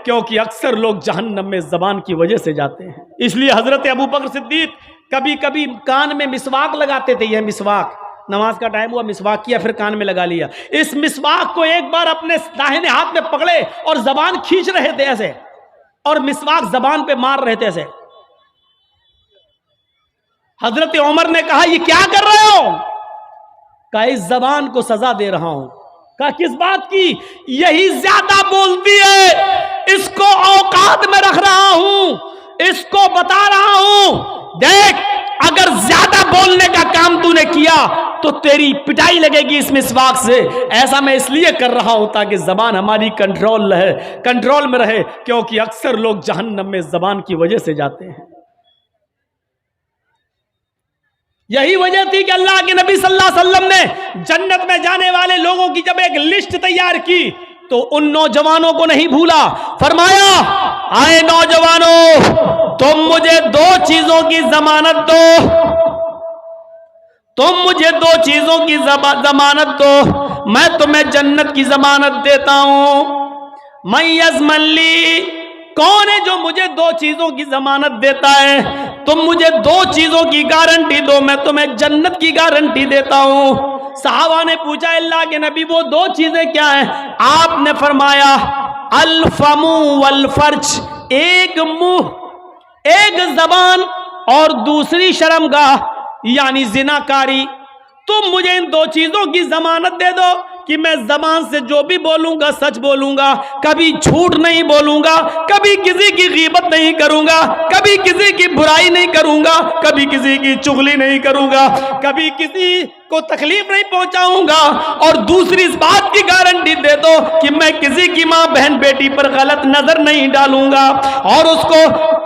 کیونکہ اکثر لوگ جہنم میں زبان کی وجہ سے جاتے ہیں۔ اس لیے حضرت ابو بکر صدیق کبھی کبھی کان میں مسواک لگاتے تھے۔ یہ مسواک، نماز کا ٹائم ہوا، مسواک کیا، پھر کان میں لگا لیا۔ اس مسواک کو ایک بار اپنے داہنے ہاتھ میں پکڑے اور زبان کھینچ رہے تھے ایسے، اور مسواک زبان پہ مار رہے تھے ایسے۔ حضرت عمر نے کہا یہ کیا کر رہے ہو؟ کہا اس زبان کو سزا دے رہا ہوں۔ کہا کس بات کی؟ یہی زیادہ بولتی ہے، اس کو اوقات میں رکھ رہا ہوں، اس کو بتا رہا ہوں دیکھ اگر زیادہ بولنے کا کام تو نے کیا تو تیری پٹائی لگے گی اس مسواک سے۔ ایسا میں اس لیے کر رہا ہوں تاکہ زبان ہماری کنٹرول میں رہے، کیونکہ اکثر لوگ جہنم میں زبان کی وجہ سے جاتے ہیں۔ یہی وجہ تھی کہ اللہ کے نبی صلی اللہ علیہ وسلم نے جنت میں جانے والے لوگوں کی جب ایک لسٹ تیار کی تو ان نوجوانوں کو نہیں بھولا۔ فرمایا آئے نوجوانوں، تم مجھے دو چیزوں کی ضمانت دو، تم مجھے دو چیزوں کی ضمانت دو، میں تمہیں جنت کی ضمانت دیتا ہوں۔ من یضمن لی، کون ہے جو مجھے دو چیزوں کی ضمانت دیتا ہے؟ تم مجھے دو چیزوں کی گارنٹی دو، میں تمہیں جنت کی گارنٹی دیتا ہوں۔ صحابہ نے پوچھا اللہ کے نبی وہ دو چیزیں کیا ہیں؟ آپ نے فرمایا الفم والفرج، ایک منہ، ایک زبان، اور دوسری شرمگاہ یعنی زنا کاری۔ تم مجھے ان دو چیزوں کی ضمانت دے دو کہ میں زبان سے جو بھی بولوں گا سچ بولوں گا، کبھی جھوٹ نہیں بولوں گا، کبھی کسی کی غیبت نہیں کروں گا، کبھی کسی کی برائی نہیں کروں گا، کبھی کسی کی چغلی نہیں کروں گا، کبھی کسی کو تکلیف نہیں پہنچاؤں گا، اور دوسری اس بات کی گارنٹی دے دو کہ میں کسی کی ماں بہن بیٹی پر غلط نظر نہیں ڈالوں گا اور اس کو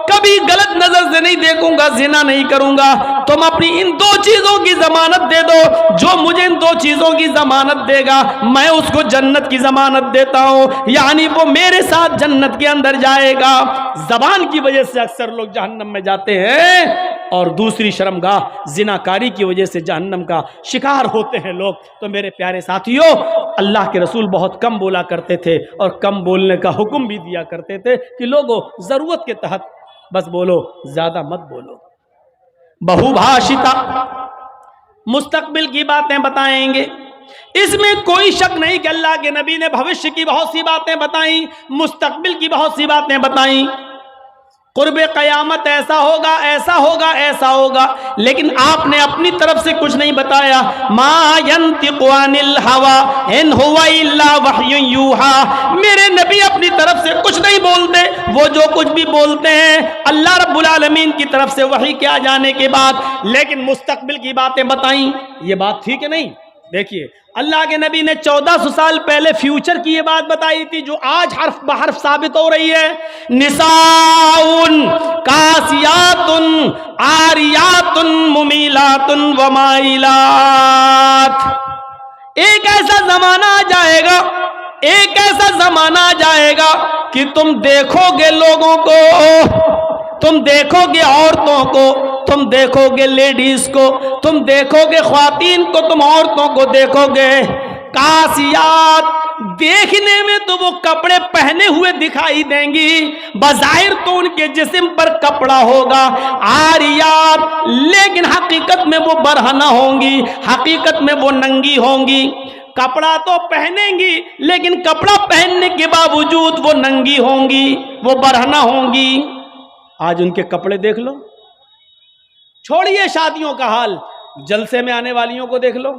کبھی غلط نظر سے نہیں دیکھوں گا، زنا نہیں کروں گا۔ تم اپنی ان دو چیزوں کی ضمانت دے دو، جو مجھے ان دو چیزوں کی ضمانت دے گا میں اس کو جنت کی ضمانت دیتا ہوں، یعنی وہ میرے ساتھ جنت کے اندر جائے گا۔ زبان کی وجہ سے اکثر لوگ جہنم میں جاتے ہیں، اور دوسری شرمگاہ زناکاری کی وجہ سے جہنم کا شکار ہوتے ہیں لوگ۔ تو میرے پیارے ساتھیوں، اللہ کے رسول بہت کم بولا کرتے تھے اور کم بولنے کا حکم بھی دیا کرتے تھے کہ لوگوں ضرورت کے تحت بس بولو، زیادہ مت بولو۔ بہو بھاشتا، مستقبل کی باتیں بتائیں گے، اس میں کوئی شک نہیں کہ اللہ کے نبی نے بھوشیہ کی بہت سی باتیں بتائیں، مستقبل کی بہت سی باتیں بتائیں، قرب قیامت ایسا ہوگا، ایسا ہوگا، ایسا ہوگا، لیکن آپ نے اپنی طرف سے کچھ نہیں بتایا۔ ما ينطق عن الهوى ان هو الا وحی یوحى، میرے نبی اپنی طرف سے کچھ نہیں بولتے، وہ جو کچھ بھی بولتے ہیں اللہ رب العالمین کی طرف سے وحی کے آ جانے کے بعد۔ لیکن مستقبل کی باتیں بتائیں، یہ بات ٹھیک ہے نہیں؟ دیکھیے اللہ کے نبی نے 1400 سال پہلے فیوچر کی یہ بات بتائی تھی جو آج حرف بحرف ثابت ہو رہی ہے۔ نساء کاسیات عاریات ممیلات ومائلات، ایک ایسا زمانہ آ جائے گا، ایک ایسا زمانہ آ جائے گا کہ تم دیکھو گے لوگوں کو، تم دیکھو گے عورتوں کو، تم دیکھو گے لیڈیز کو، تم دیکھو گے خواتین کو، تم عورتوں کو دیکھو گے کاسیات، دیکھنے میں تو وہ کپڑے پہنے ہوئے دکھائی دیں گی، بظاہر تو ان کے جسم پر کپڑا ہوگا، عاریات، لیکن حقیقت میں وہ برہنہ ہوں گی، حقیقت میں وہ ننگی ہوں گی۔ کپڑا تو پہنیں گی لیکن کپڑا پہننے کے باوجود وہ ننگی ہوں گی، وہ برہنہ ہوں گی۔ آج ان کے کپڑے دیکھ لو، چھوڑیے شادیوں کا حال، جلسے میں آنے والیوں کو دیکھ لو،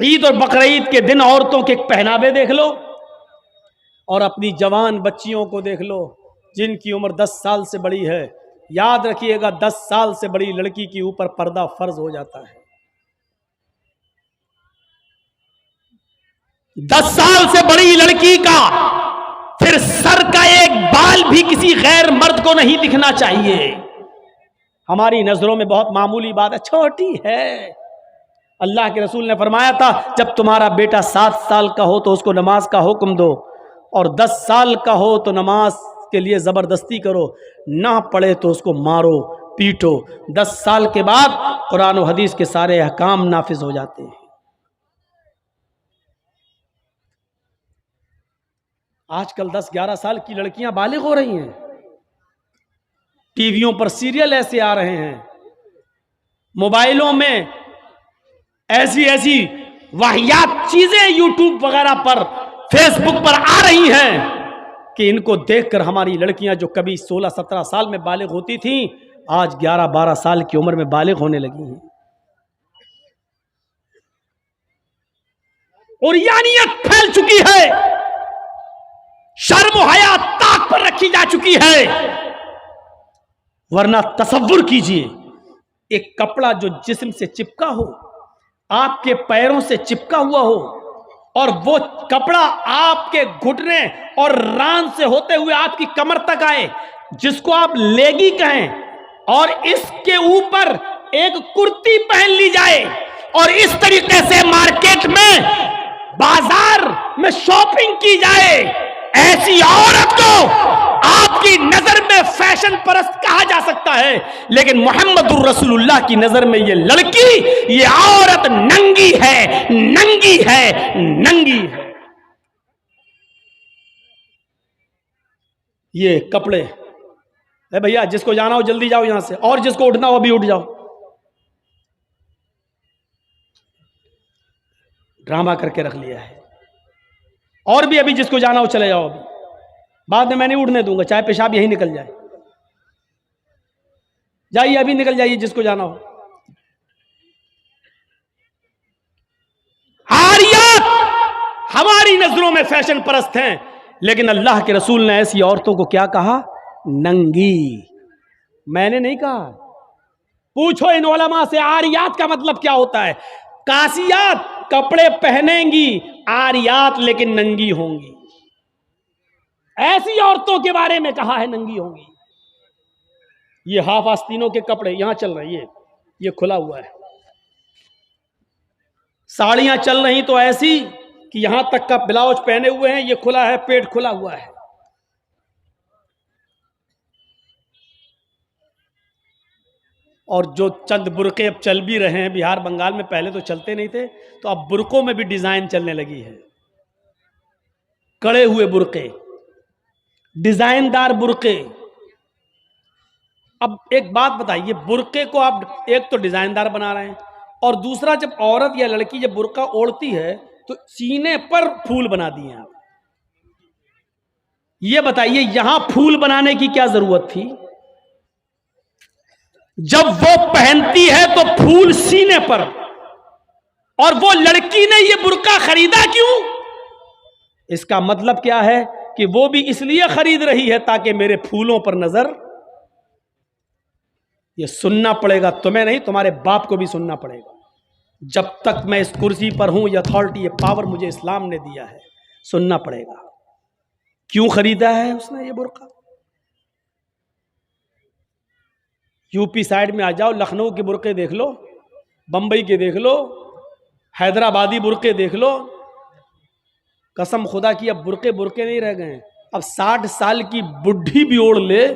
عید اور بقرعید کے دن عورتوں کے پہناوے دیکھ لو، اور اپنی جوان بچیوں کو دیکھ لو جن کی عمر 10 سال سے بڑی ہے۔ یاد رکھیے گا 10 سال سے بڑی لڑکی کے اوپر پردہ فرض ہو جاتا ہے۔ 10 سال سے بڑی لڑکی کا پھر سر کا ایک بال بھی کسی غیر مرد کو نہیں دکھنا چاہیے۔ ہماری نظروں میں بہت معمولی بات ہے، چھوٹی ہے۔ اللہ کے رسول نے فرمایا تھا جب تمہارا بیٹا 7 سال کا ہو تو اس کو نماز کا حکم دو، اور 10 سال کا ہو تو نماز کے لیے زبردستی کرو، نہ پڑھے تو اس کو مارو پیٹو۔ 10 سال کے بعد قرآن و حدیث کے سارے احکام نافذ ہو جاتے ہیں۔ آج کل 10-11 سال کی لڑکیاں بالغ ہو رہی ہیں، ٹی ویوں پر سیریل ایسے آ رہے ہیں، موبائلوں میں ایسی ایسی واہیات چیزیں یوٹیوب وغیرہ پر فیس بک پر آ رہی ہیں کہ ان کو دیکھ کر ہماری لڑکیاں جو کبھی 16-17 سال میں بالغ ہوتی تھیں آج 11-12 سال کی عمر میں بالغ ہونے لگی ہیں. اور یعنیت پھیل چکی ہے، شرم و حیا طاق پر رکھی جا چکی ہے. ورنہ تصور کیجئے ایک کپڑا جو جسم سے چپکا ہو، آپ کے پیروں سے چپکا ہوا ہو، اور وہ کپڑا آپ کے گھٹنے اور ران سے ہوتے ہوئے آپ کی کمر تک آئے، جس کو آپ لیگی کہیں، اور اس کے اوپر ایک کرتی پہن لی جائے اور اس طریقے سے مارکیٹ میں بازار میں شاپنگ کی جائے، ایسی عورت کو آپ کی نظر میں فیشن پرست کہا جا سکتا ہے، لیکن محمد الرسول اللہ کی نظر میں یہ لڑکی، یہ عورت ننگی ہے، ننگی ہے، ننگی ہے. یہ کپڑے اے بھیا جس کو جانا ہو جلدی جاؤ یہاں سے، اور جس کو اٹھنا ہو ابھی اٹھ جاؤ. ڈرامہ کر کے رکھ لیا ہے. اور بھی ابھی جس کو جانا ہو چلے جاؤ، ابھی بعد میں نہیں اٹھنے دوں گا، چاہے پیشاب یہی نکل جائے. جائیے ابھی نکل جائیے جس کو جانا ہو. عاریات ہماری نظروں میں فیشن پرست ہیں، لیکن اللہ کے رسول نے ایسی عورتوں کو کیا کہا؟ ننگی. میں نے نہیں کہا. پوچھو ان علماء سے عاریات کا مطلب کیا ہوتا ہے. کاسیات کپڑے پہنیں گی، عاریات لیکن ننگی ہوں گی. ایسی عورتوں کے بارے میں کہا ہے ننگی ہوں گی. یہ ہاف آستینوں کے کپڑے یہاں چل رہے ہیں، یہ کھلا ہوا ہے. ساڑیاں چل رہی تو ایسی کہ یہاں تک کا بلاؤز پہنے ہوئے ہیں، یہ کھلا ہے، پیٹ کھلا ہوا ہے. اور جو چند برقعے اب چل بھی رہے ہیں بہار بنگال میں، پہلے تو چلتے نہیں تھے، تو اب برقعوں میں بھی ڈیزائن چلنے لگی ہے. کڑے ہوئے برقعے، ڈیزائن دار برقعے. اب ایک بات بتائیے، برقعے کو آپ ایک تو ڈیزائن دار بنا رہے ہیں، اور دوسرا جب عورت یا لڑکی جب برقع اوڑھتی ہے تو سینے پر پھول بنا دیے آپ. یہ بتائیے یہاں پھول بنانے کی کیا ضرورت تھی؟ جب وہ پہنتی ہے تو پھول سینے پر، اور وہ لڑکی نے یہ برقع خریدا کیوں؟ اس کا مطلب کیا ہے کہ وہ بھی اس لیے خرید رہی ہے تاکہ میرے پھولوں پر نظر. یہ سننا پڑے گا، تمہیں نہیں تمہارے باپ کو بھی سننا پڑے گا. جب تک میں اس کرسی پر ہوں، یہ اتھارٹی، یہ پاور مجھے اسلام نے دیا ہے، سننا پڑے گا. کیوں خریدا ہے اس نے یہ برقع؟ یو پی سائڈ میں آ جاؤ، لکھنؤ کے برقعے دیکھ لو، بمبئی کے دیکھ لو، حیدرآبادی برقعے دیکھ لو. قسم خدا کی اب برقعے نہیں رہ گئے. اب 60 سال کی بڈھی بھی اوڑھ لے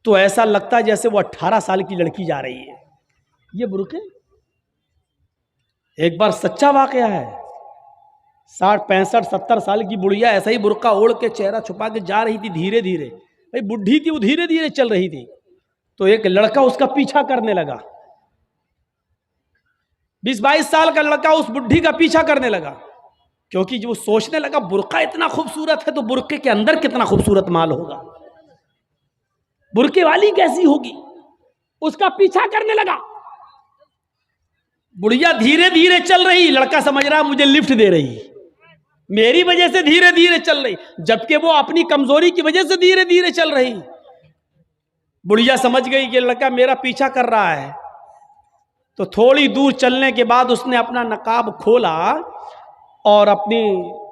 تو ایسا لگتا ہے جیسے وہ 18 سال کی لڑکی جا رہی ہے. یہ برقعے ایک بار سچا واقعہ ہے. 60 65 70 سال کی بڑھیا ایسا ہی برقع اوڑھ کے چہرہ چھپا کے جا رہی تھی دھیرے دھیرے. بھائی بڈھی تھی، وہ دھیرے دھیرے چل رہی تھی، تو ایک لڑکا اس کا پیچھا کرنے لگا. 20-22 سال کا لڑکا اس بڈھی کا پیچھا کرنے لگا، کیونکہ جو سوچنے لگا برقع اتنا خوبصورت ہے تو برقعے کے اندر کتنا خوبصورت مال ہوگا، برقعے والی کیسی ہوگی. اس کا پیچھا کرنے لگا. بڑھیا دھیرے دھیرے چل رہی، لڑکا سمجھ رہا مجھے لفٹ دے رہی، میری وجہ سے دھیرے دھیرے چل رہی، جبکہ وہ اپنی کمزوری کی وجہ سے دھیرے دھیرے چل رہی. بڑھیا سمجھ گئی کہ لڑکا میرا پیچھا کر رہا ہے، تو تھوڑی دور چلنے کے بعد اس نے اپنا نقاب کھولا اور اپنی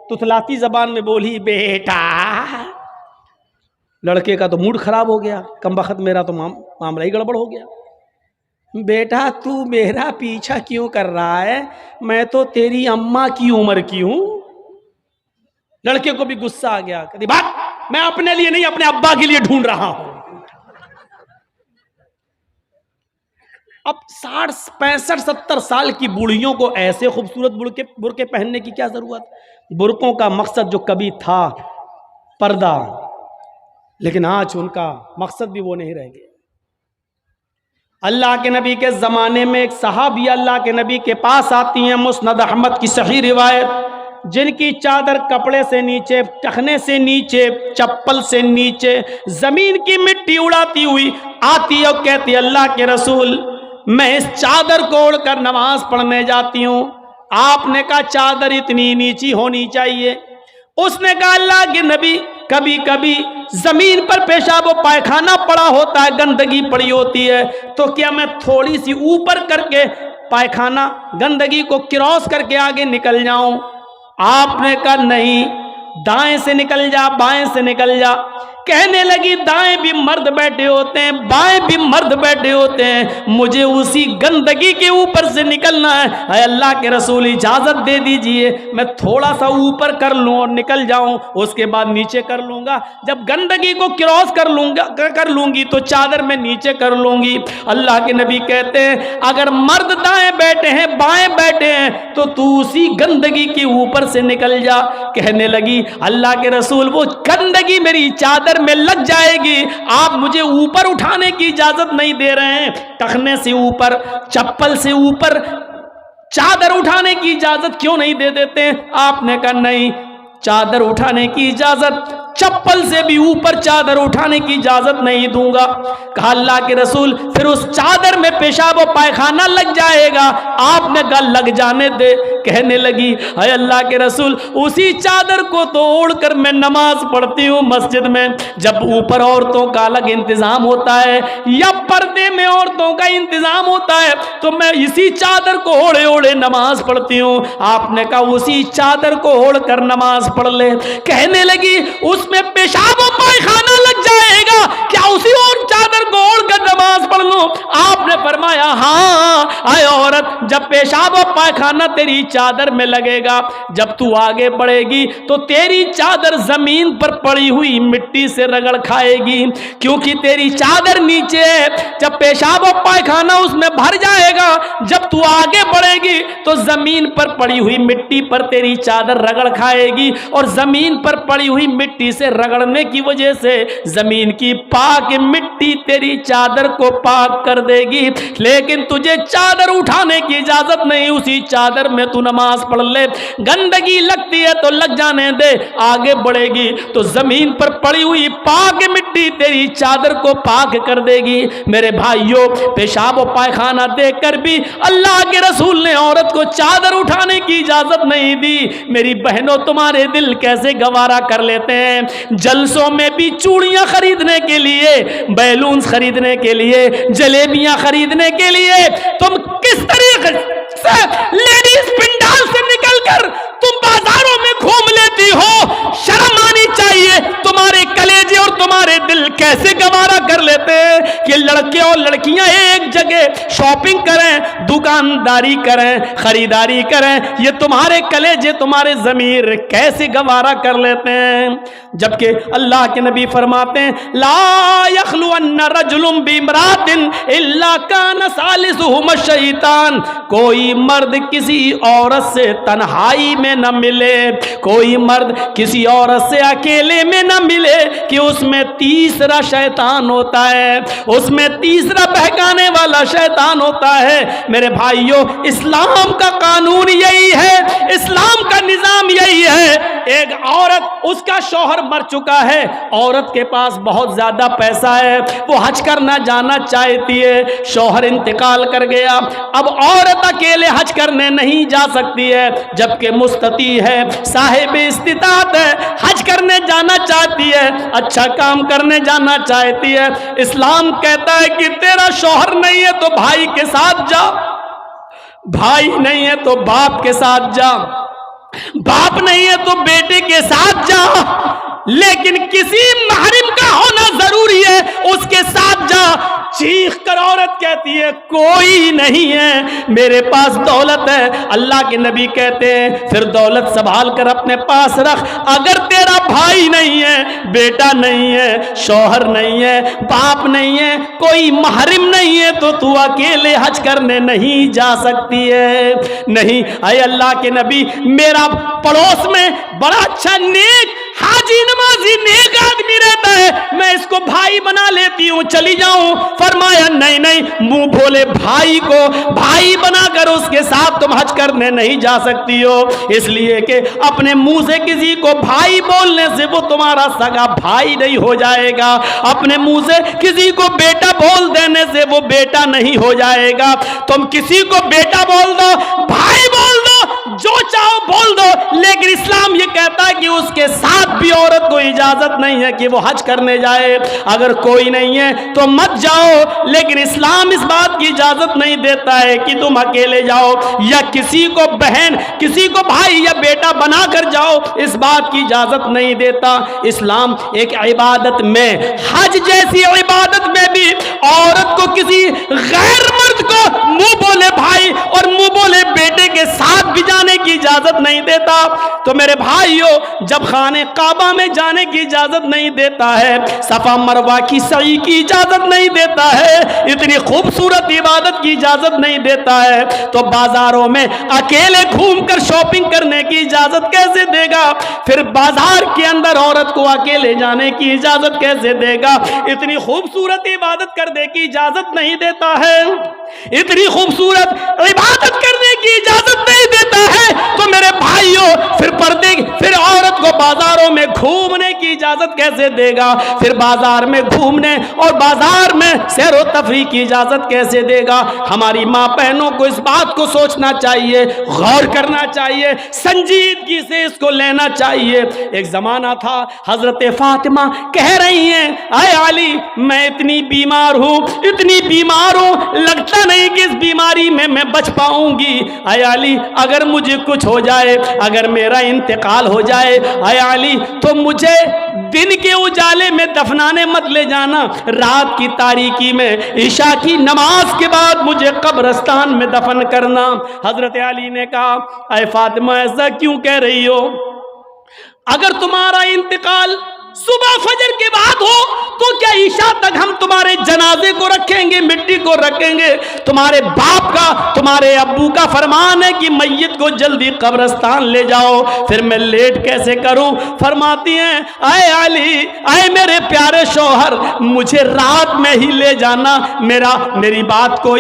تتلاتی زبان میں بولی، بیٹا. لڑکے کا تو موڈ خراب ہو گیا، کمبخت میرا تو معاملہ ہی گڑبڑ ہو گیا. بیٹا تو میرا پیچھا کیوں کر رہا ہے؟ میں تو تیری اماں کی عمر کی ہوں. لڑکے کو بھی غصہ آ گیا، کہتی بات میں اپنے لیے نہیں اپنے ابا کے لیے ڈھونڈ رہا ہوں. اب 60 65 70 سال کی بوڑھیوں کو ایسے خوبصورت برقعے پہننے کی کیا ضرورت؟ برقعوں کا مقصد جو کبھی تھا पर्दा, लेकिन आज उनका मकसद भी वो नहीं रह गया। अल्लाह के नबी के ज़माने में एक सहाबिया अल्लाह के नबी के पास आती हैं, मुस्नद अहमद की सही रिवायत, जिनकी चादर कपड़े से नीचे, टखने से नीचे, चप्पल से नीचे ज़मीन की मिट्टी उड़ाती हुई आती है और कहती है, अल्लाह के रसूल मैं इस चादर को ओढ़कर नमाज पढ़ने जाती हूँ। आपने कहा चादर इतनी नीची होनी चाहिए। उसने कहा अल्लाह के नबी कभी कभी जमीन पर पेशाब और पायखाना पड़ा होता है, गंदगी पड़ी होती है, तो क्या मैं थोड़ी सी ऊपर करके पायखाना गंदगी को क्रॉस करके आगे निकल जाऊं? आपने कहा नहीं, दाएं से निकल जा, बाएं से निकल जा। कहने लगी दाएं भी मर्द बैठे होते हैं, बाएं भी मर्द बैठे होते हैं, मुझे उसी गंदगी के ऊपर से निकलना है। अल्लाह के रसूल इजाजत दे दीजिए, मैं थोड़ा सा ऊपर कर लूं और निकल जाऊं, उसके बाद नीचे कर लूंगा। जब गंदगी को क्रॉस कर लूंगी तो चादर में नीचे कर लूंगी। अल्लाह के नबी कहते हैं अगर मर्द दाएं बैठे हैं, बाएं बैठे हैं, तो तू उसी गंदगी के ऊपर से निकल जा। कहने लगी अल्लाह के रसूल वो गंदगी मेरी चादर में लग जाएगी, आप मुझे ऊपर उठाने की इजाजत नहीं दे रहे हैं, टखने से ऊपर, चप्पल से ऊपर चादर उठाने की इजाजत क्यों नहीं दे देते हैं? आपने कहा नहीं, चादर उठाने की इजाजत, चप्पल से भी ऊपर चादर उठाने की इजाजत नहीं दूंगा। कहा अल्लाह के रसूल फिर उस चादर में पेशाब और पायखाना लग जाएगा। आपने कहा लग जाने दे। कहने लगी हाय अल्लाह के रसूल उसी चादर को तो ओढ़कर मैं नमाज पढ़ती हूँ मस्जिद में। जब ऊपर औरतों का अलग इंतजाम होता है या पर्दे में औरतों का इंतजाम होता है तो मैं इसी चादर को ओढ़े ओढ़े नमाज पढ़ती हूँ। आपने कहा उसी चादर को ओढ़कर नमाज पढ़ ले। कहने लगी उसमें पेशाब और पायखाना लग जाएगा, क्या उसी और चादर को ओढ़कर नमाज पढ़ लूं? आपने फरमाया हाँ आए औरत, जब पेशाब और पायखाना तेरी चादर में लगेगा, जब तू आगे बढ़ेगी तो तेरी चादर जमीन पर पड़ी हुई मिट्टी से रगड़ खाएगी, क्योंकि तेरी चादर नीचे है। जब पेशाब और पायखाना उसमें भर जाएगा, जब तू आगे बढ़ेगी तो जमीन पर पड़ी हुई मिट्टी पर तेरी चादर रगड़ खाएगी, और जमीन पर पड़ी हुई मिट्टी से रगड़ने की वजह से जमीन की पाक मिट्टी तेरी चादर को पाक कर देगी। लेकिन तुझे चादर उठाने की इजाजत नहीं, उसी चादर में तू नमाज पढ़ ले। गंदगी लगती है तो लग जाने दे, आगे बढ़ेगी तो जमीन पर पड़ी हुई पाक मिट्टी तेरी चादर को पाक कर देगी। मेरे भाइयों, पेशाब और पायखाना देखकर भी अल्लाह के रसूल ने औरत को चादर उठाने की इजाजत नहीं दी। मेरी बहनों, तुम्हारे दिल कैसे गवारा कर लेते हैं। जलसों में भी चूड़ियां खरीदने के लिए, बैलून्स खरीदने के लिए, जलेबियां खरीदने के लिए तुम किस तरीके से लेडीज पंडाल से निकलकर तुम बाजारों में घूम लेती हो। शर्म आनी चाहिए। तुम्हारे कलेजे और तुम्हारे दिल कैसे गवारा कर लेते हैं कि लड़के और लड़कियां एक जगह शॉपिंग करें, दुकानदारी करें, खरीदारी करें। ये तुम्हारे कलेजे, तुम्हारे ज़मीर कैसे गवारा कर लेते हैं। जबकि अल्लाह के नबी फरमाते हैं ला यखलुअन्न रजुलुम बिमरातिन इल्ला कान सालिसुहुम शैतान। कोई मर्द किसी औरत से तन्हाई में न मिले, कोई मर्द किसी औरत से अकेले में न मिले कि उसमें तीसरा शैतान होता है, उसमें तीसरा बहकाने वाला शैतान होता है। मेरे भाइयों, इस्लाम का कानून यही है, इस्लाम का निजाम यही है। एक औरत, उसका शौहर मर चुका है, औरत के पास बहुत ज्यादा पैसा है, वो हज करना जाना चाहती है, शौहर इंतकाल कर गया, अब औरत अकेले हज करने नहीं जा सकती है, जबकि मुस्तती है, साहिब इस्तिताअत है, हज करने जाना चाहती है, अच्छा काम करने जाना चाहती है। इस्लाम कहता है कि तेरा शौहर नहीं है तो भाई के साथ जा, भाई नहीं है तो बाप के साथ जा, बाप नहीं है तो बेटे के साथ जा, लेकिन किसी महरिम का होना जरूरी है, उसके साथ जा। चीख कर औरत कहती है कोई नहीं है, मेरे पास दौलत है। अल्लाह के नबी कहते हैं फिर दौलत संभाल कर अपने पास रख। अगर तेरा भाई नहीं है, बेटा नहीं है, शौहर नहीं है, बाप नहीं है, कोई महरिम नहीं है, तो तू अकेले हज करने नहीं जा सकती है। नहीं, अय अल्लाह के नबी, मेरा पड़ोस में बड़ा अच्छा नेक हाजी नमाजी किसी नेक आदमी रहता है, मैं इसको भाई बना लेती हूँ, चली जाऊं। फरमाया नहीं नहीं, मुंह भोले भाई को भाई बनाकर उसके साथ तुम हज करने नहीं जा सकती हो, इसलिए कि अपने मुंह से किसी को भाई बोलने से वो तुम्हारा सगा भाई नहीं हो जाएगा, अपने मुंह से किसी को बेटा बोल देने से वो बेटा नहीं हो जाएगा। तुम किसी को बेटा बोल दो, भाई बोल दो, जो चाहो बोल दो, लेकिन इस्लाम ये कहता है कि उसके साथ भी औरत को इजाजत नहीं है कि वो हज करने जाए। अगर कोई नहीं है तो मत जाओ, लेकिन इस्लाम इस बात की इजाजत नहीं देता है कि तुम अकेले जाओ या किसी को बहन, किसी को भाई या बेटा बनाकर जाओ, इस बात की इजाजत नहीं देता। इस्लाम एक इबादत में, हज जैसी इबादत में भी औरत को किसी गैर मर्द को मुंह बोले भाई और मुंह बोले बेटे के साथ भी जाने की इजाजत नहीं देता। तो मेरे भाइयों, जब खाने काबा में जाने की इजाजत नहीं देता है, सफा मरवा की सई की इजाजत नहीं देता है, इतनी खूबसूरत इबादत की इजाजत नहीं देता है, तो बाजारों में अकेले घूमकर शॉपिंग करने की इजाजत कैसे देगा? फिर बाजार के अंदर औरत को अकेले जाने की इजाजत कैसे देगा? इतनी खूबसूरत इबादत करने की इजाजत नहीं देता है, इतनी खूबसूरत इबादत करने की इजाजत नहीं देता है, तो मेरे भाइयों फिर औरत को बाजारों में घूमने की इजाजत कैसे देगा? फिर बाजार में घूमने और बाजार में सैर व तफरीह की इजाजत कैसे देगा? हमारी माँ बहनों को इस बात को सोचना चाहिए, गौर करना चाहिए, संजीदगी से इसको लेना चाहिए। एक जमाना था, हजरत फातिमा कह रही हैं, आए अली मैं इतनी बीमार हूँ, इतनी बीमार हूँ, लगता नहीं कि इस बीमारी में मैं बच पाऊंगी। आए अली अगर मुझे कुछ हो जाए, अगर मेरा इंतकाल हो जाए, आए अली तो मुझे दिन के उजाले में दफनाने मत ले जाना, रात की तारीकी में ईशा की नमाज के बाद मुझे कब्रिस्तान में दफन करना। हजरत अली ने कहा, ऐ फातिमा ऐसा क्यों कह रही हो? अगर तुम्हारा इंतकाल सुबह फजर के बाद हो तो क्या ईशा तक हम तुम्हारे जनाजे को रखेंगे, मिट्टी को रखेंगे? तुम्हारे बाप का, तुम्हारे अब्बू का फरमान है कि मैयत को जल्दी कब्रिस्तान ले जाओ, फिर मैं लेट कैसे करूं? फरमाती हैं, आए अली, आए मेरे प्यारे शौहर, मुझे रात में ही ले जाना, मेरी बात को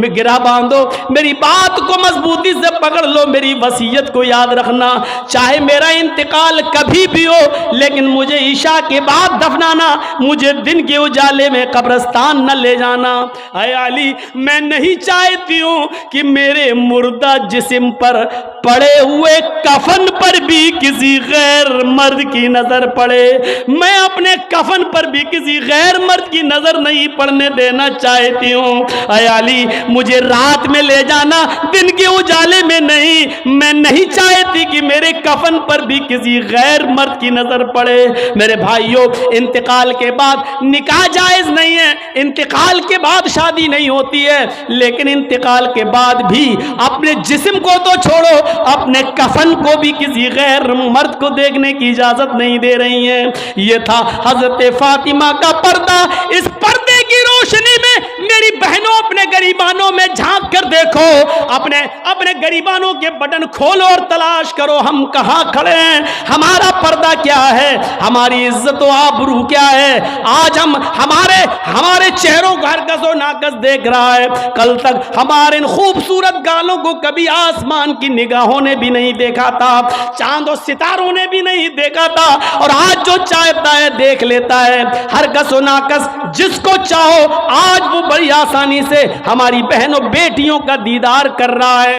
गिरा बांधो, मेरी बात को मजबूती से पकड़ लो, मेरी वसीयत को याद रखना, चाहे मेरा इंतकाल कभी भी हो, लेकिन मुझे ईशा के बाद दफनाना, मुझे दिन के उजाले में कब्रिस्तान न ले जाना। ऐ अली मैं नहीं चाहती हूँ कि मेरे मुर्दा जिस्म पर पड़े हुए कफन पर भी किसी गैर मर्द की नजर पड़े, मैं अपने कफन पर भी किसी गैर मर्द की नजर नहीं पड़ने देना चाहती हूँ। ऐ अली मुझे रात में ले जाना, दिन के उजाले में नहीं, मैं नहीं चाहती कि मेरे कफन पर भी किसी गैर मर्द की नजर पड़े। मेरे भाइयों, इंतकाल के बाद निकाह जायज नहीं है, इंतकाल के बाद शादी नहीं होती है, लेकिन इंतकाल के बाद भी अपने जिस्म को तो छोड़ो, अपने कफन को भी किसी गैर मर्द को देखने की इजाजत नहीं दे रही हैं। ये था हजरत फातिमा का पर्दा। इस पर्दे की रोशनी में मेरी बहनों, अपने गरीबानों में झांक कर देखो, अपने गरीबानों के बटन खोलो और तलाश करो हम कहाँ खड़े हैं, हमारा पर्दा क्या है, हमारी इज्जत व आबरू क्या है। आज हमारे चेहरों का हरकस और नाकस देख रहा है, कल तक हमारे इन खूबसूरत गालों को कभी आसमान की निगाहों ने भी नहीं देखा था, चांद और सितारों ने भी नहीं देखा था, और आज जो चाहता है देख लेता है। हरकस और नाकस जिसको चाहो आज वो बड़ी आसानी से हमारी बहनों बेटियों का दीदार कर रहा है।